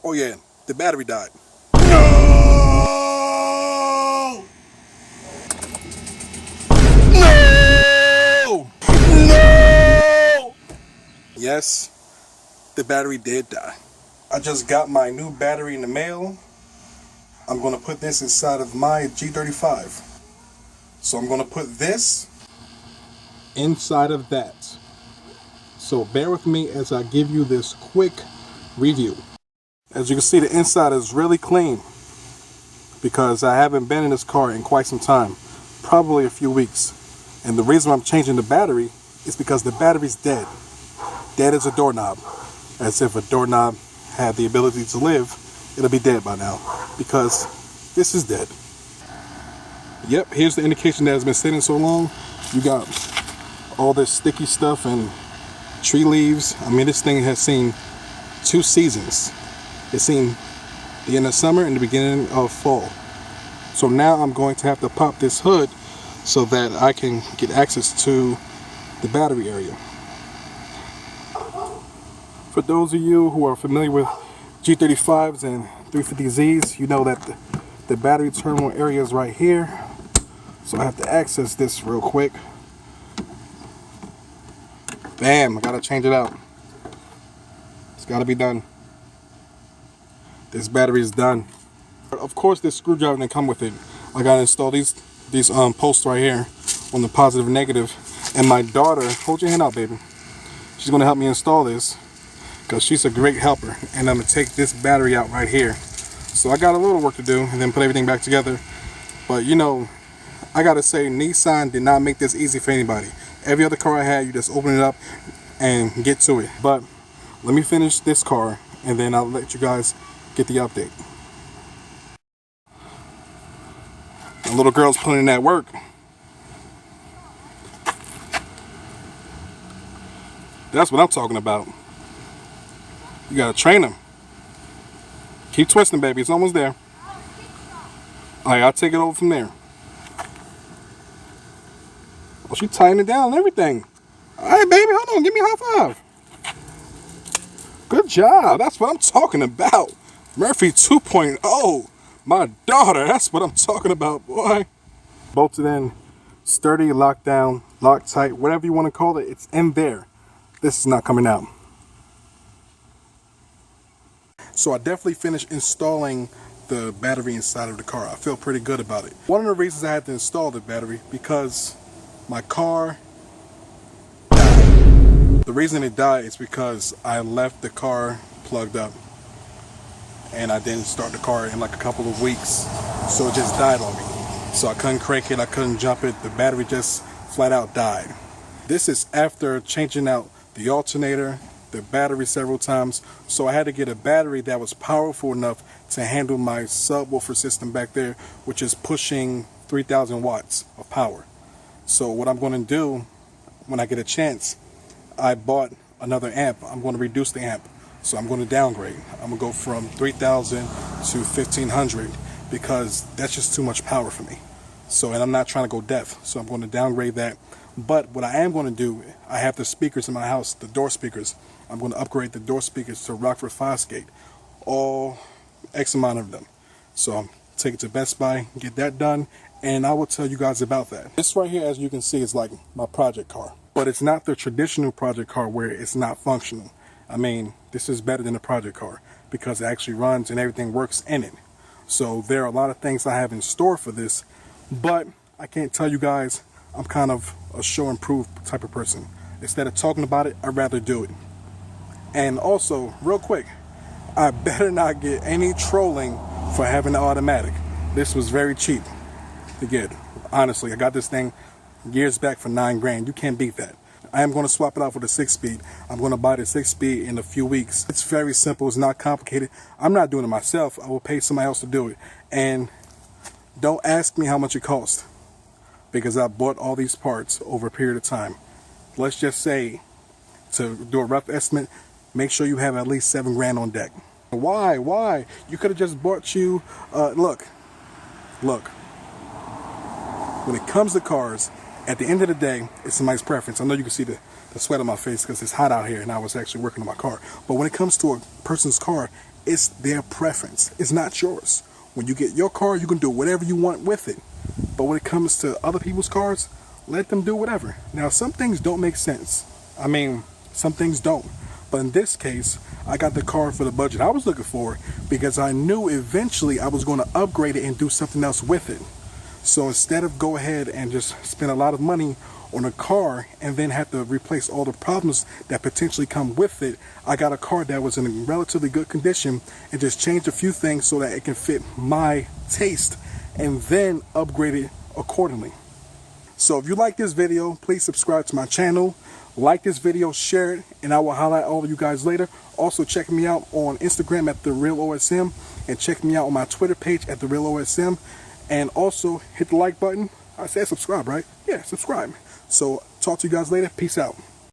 Oh yeah, the battery died. No! No! No! Yes, the battery did die. I just got my new battery in the mail. I'm going to put this inside of my G35. So I'm going to put this inside of that. So bear with me as I give you this quick review. As you can see, the inside is really clean because I haven't been in this car in quite some time, probably a few weeks. And the reason I'm changing the battery is because the battery's dead. Dead as a doorknob. As if a doorknob had the ability to live, it'll be dead by now because this is dead. Yep, here's the indication that it's been sitting so long. You got all this sticky stuff and tree leaves. I mean, this thing has seen 2 seasons. It's seen the end of summer and the beginning of fall. So now I'm going to have to pop this hood so that I can get access to the battery area. For those of you who are familiar with G35s and 350Zs, you know that the battery terminal area is right here. So I have to access this real quick. Bam, I gotta change it out. It's gotta be done. This battery is done. Of course, this screwdriver didn't come with it. I gotta install these posts right here on the positive and negative. And my daughter, hold your hand out, baby. She's gonna help me install this because she's a great helper. And I'm gonna take this battery out right here. So I got a little work to do and then put everything back together. But you know, I gotta say, Nissan did not make this easy for anybody. Every other car I had, you just open it up and get to it. But let me finish this car and then I'll let you guys get the update. The little girl's putting in that work. That's what I'm talking about. You gotta train them. Keep twisting, baby. It's almost there. Alright, I'll take it over from there. Oh, she tightened it down and everything. Alright, baby, hold on. Give me a high five. Good job. That's what I'm talking about. Murphy 2.0. My daughter. That's what I'm talking about, boy. Bolted in, sturdy, locked down, locked tight, whatever you want to call it. It's in there. This is not coming out. So I definitely finished installing the battery inside of the car. I feel pretty good about it. One of the reasons I had to install the battery because my car died. The reason it died is because I left the car plugged up and I didn't start the car in like a couple of weeks, so it just died on me. So I couldn't crank it, I couldn't jump it, the battery just flat out died. This is after changing out the alternator, the battery several times, so I had to get a battery that was powerful enough to handle my subwoofer system back there, which is pushing 3,000 watts of power. So what I'm going to do when I get a chance, I bought another amp. I'm going to reduce the amp. So I'm going to downgrade. I'm going to go from 3,000 to 1,500 because that's just too much power for me. So, and I'm not trying to go deaf. So I'm going to downgrade that. But what I am going to do, I have the speakers in my house, the door speakers. I'm going to upgrade the door speakers to Rockford Fosgate. All X amount of them. So I'll take it to Best Buy, get that done, and I will tell you guys about that. This right here, as you can see, is like my project car. But it's not the traditional project car where it's not functional. I mean, this is better than a project car because it actually runs and everything works in it. So there are a lot of things I have in store for this, but I can't tell you guys. I'm kind of a show and prove type of person. Instead of talking about it, I'd rather do it. And also, real quick, I better not get any trolling for having the automatic. This was very cheap to get. Honestly, I got this thing years back for $9 grand. You can't beat that. I am going to swap it out for the 6-speed. I'm going to buy the 6-speed in a few weeks. It's very simple. It's not complicated. I'm not doing it myself. I will pay somebody else to do it. And don't ask me how much it costs because I bought all these parts over a period of time. Let's just say, to do a rough estimate, make sure you have at least $7 grand on deck. Why? Why? You could have just bought you, look. When it comes to cars, at the end of the day, it's somebody's preference. I know you can see the sweat on my face because it's hot out here and I was actually working on my car. But when it comes to a person's car, It's their preference. It's not yours. When you get your car, you can do whatever you want with it. But when it comes to other people's cars, let them do whatever. Now, some things don't make sense. I mean, some things don't. But in this case, I got the car for the budget I was looking for because I knew eventually I was going to upgrade it and do something else with it. So instead of go ahead and just spend a lot of money on a car and then have to replace all the problems that potentially come with it, I got a car that was in relatively good condition and just changed a few things so that it can fit my taste and then upgrade it accordingly. So if you like this video, please subscribe to my channel, like this video, share it, and I will highlight all of you guys later. Also check me out on Instagram at TheRealOSM, and check me out on my Twitter page at TheRealOSM, and also hit the like button. I said subscribe, right? Yeah, subscribe. So talk to you guys later. Peace out.